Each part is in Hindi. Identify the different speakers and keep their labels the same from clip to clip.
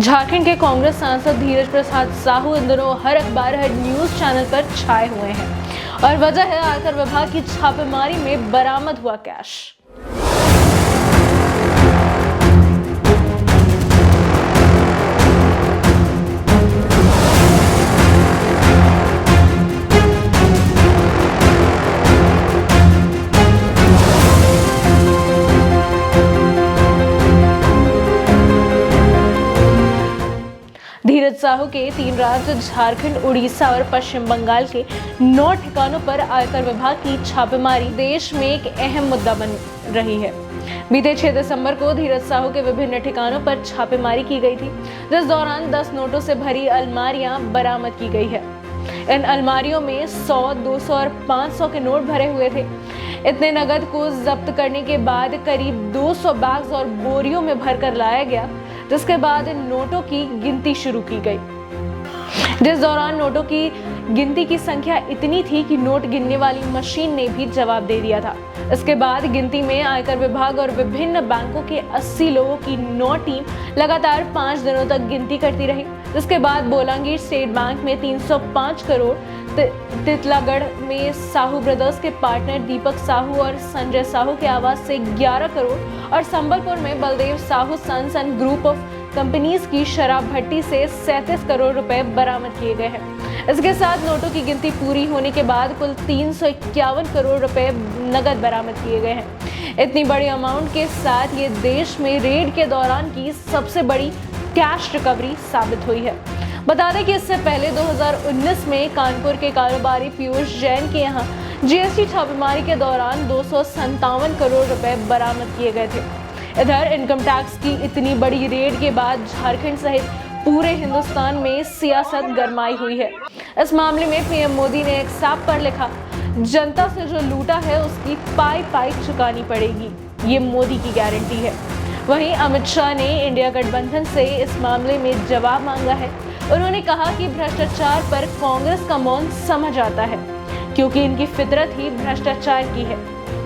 Speaker 1: झारखंड के कांग्रेस सांसद धीरज प्रसाद साहू इन दिनों हर अखबार हर न्यूज चैनल पर छाए हुए हैं और वजह है आयकर विभाग की छापेमारी में बरामद हुआ कैश। धीरज साहू के 3 राज्य झारखंड, उड़ीसा और पश्चिम बंगाल के 9 ठिकानों पर आयकर विभाग की छापेमारी देश में एक अहम मुद्दा बन रही है। बीते 6 दिसंबर को धीरज साहू के विभिन्न ठिकानों पर छापेमारी की गई थी, जिस दौरान 10 नोटों से भरी अलमारियां बरामद की गई है। इन अलमारियों में 100, 200 और 500 के नोट भरे हुए थे। इतने नगद को जब्त करने के बाद करीब 200 बैग्स और बोरियों में भरकर लाया गया, जिसके बाद इन नोटों की गिनती शुरू की गई। जिस दौरान नोटों की गिनती की संख्या इतनी थी कि नोट गिनने वाली मशीन ने भी जवाब दे दिया था। इसके बाद गिनती में आयकर विभाग और विभिन्न बैंकों के 80 लोगों की 9 टीम लगातार 5 दिनों तक गिनती करती रही। जिसके बाद बोलांगीर स्टेट बैंक में 305 करोड़, तितलागढ़ में साहू ब्रदर्स के पार्टनर दीपक साहू और संजय साहू के आवास से 11 करोड़ और संबलपुर में Baldev Sahu sons and group of companies की शराब भट्टी से 37 करोड़ रुपए बरामद किए गए हैं। इसके साथ नोटों की गिनती पूरी होने के बाद कुल 351 करोड़ रुपए नगद बरामद किए गए हैं। इतनी बड़ी अमाउंट के साथ ये देश में रेड के दौरान की सबसे बड़ी कैश रिकवरी साबित हुई है। बता दें कि इससे पहले 2019 में कानपुर के कारोबारी पीयूष जैन के यहाँ जीएसटी छापेमारी के दौरान 257 करोड़ रुपए बरामद किए गए थे। इधर इनकम टैक्स की इतनी बड़ी रेड के बाद झारखंड सहित पूरे हिंदुस्तान में सियासत गरमाई हुई है। इस मामले में पीएम मोदी ने एक साफ पर लिखा, जनता से जो लूटा है उसकी पाई पाई चुकानी पड़ेगी, ये मोदी की गारंटी है। वहीं अमित शाह ने इंडिया गठबंधन से इस मामले में जवाब मांगा है। उन्होंने कहा कि भ्रष्टाचार पर कांग्रेस का मौन समझ आता है, क्योंकि इनकी फितरत ही भ्रष्टाचार की है।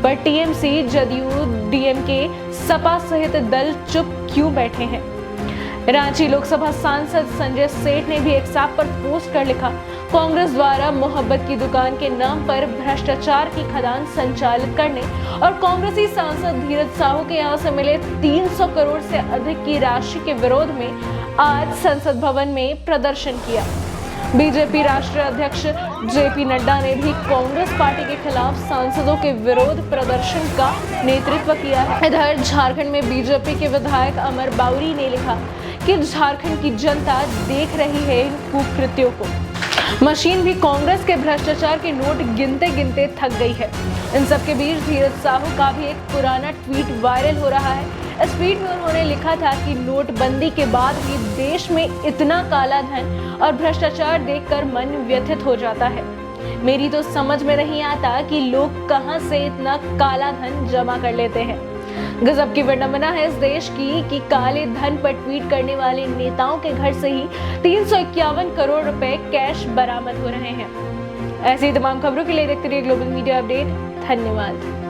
Speaker 1: पर टीएमसी, जदयू, डीएमके, सपा सहित दल चुप क्यों बैठे हैं? रांची लोकसभा सांसद संजय सेठ ने भी एक साफ पर पोस्ट कर लिखा, कांग्रेस द्वारा मोहब्बत की दुकान के नाम पर भ्रष्टाचार की खदान संचालित करने और कांग्रेसी सांसद धीरज साहू के यहाँ से मिले 300 करोड़ से अधिक की राशि के विरोध में आज संसद भवन में प्रदर्शन किया। बीजेपी राष्ट्रीय अध्यक्ष जेपी नड्डा ने भी कांग्रेस पार्टी के खिलाफ सांसदों के विरोध प्रदर्शन का नेतृत्व किया है। इधर झारखंड में बीजेपी के विधायक अमर बाउरी ने लिखा कि झारखंड की जनता देख रही है इन कुकृत्यों को। मशीन भी कांग्रेस के भ्रष्टाचार के नोट गिनते गिनते थक गई है। इन सबके बीच धीरज साहू का भी एक पुराना ट्वीट वायरल हो रहा है। इस ट्वीट में उन्होंने लिखा था कि नोटबंदी के बाद भी देश में इतना काला धन और भ्रष्टाचार देखकर मन व्यथित हो जाता है। मेरी तो समझ में नहीं आता कि लोग कहां से इतना काला धन जमा कर लेते हैं। गजब की विडंबना है इस देश की कि काले धन पर ट्वीट करने वाले नेताओं के घर से ही 351 करोड़ रुपए कैश बरामद हो रहे हैं। ऐसी तमाम खबरों के लिए देखते रहिए ग्लोबल मीडिया अपडेट। धन्यवाद।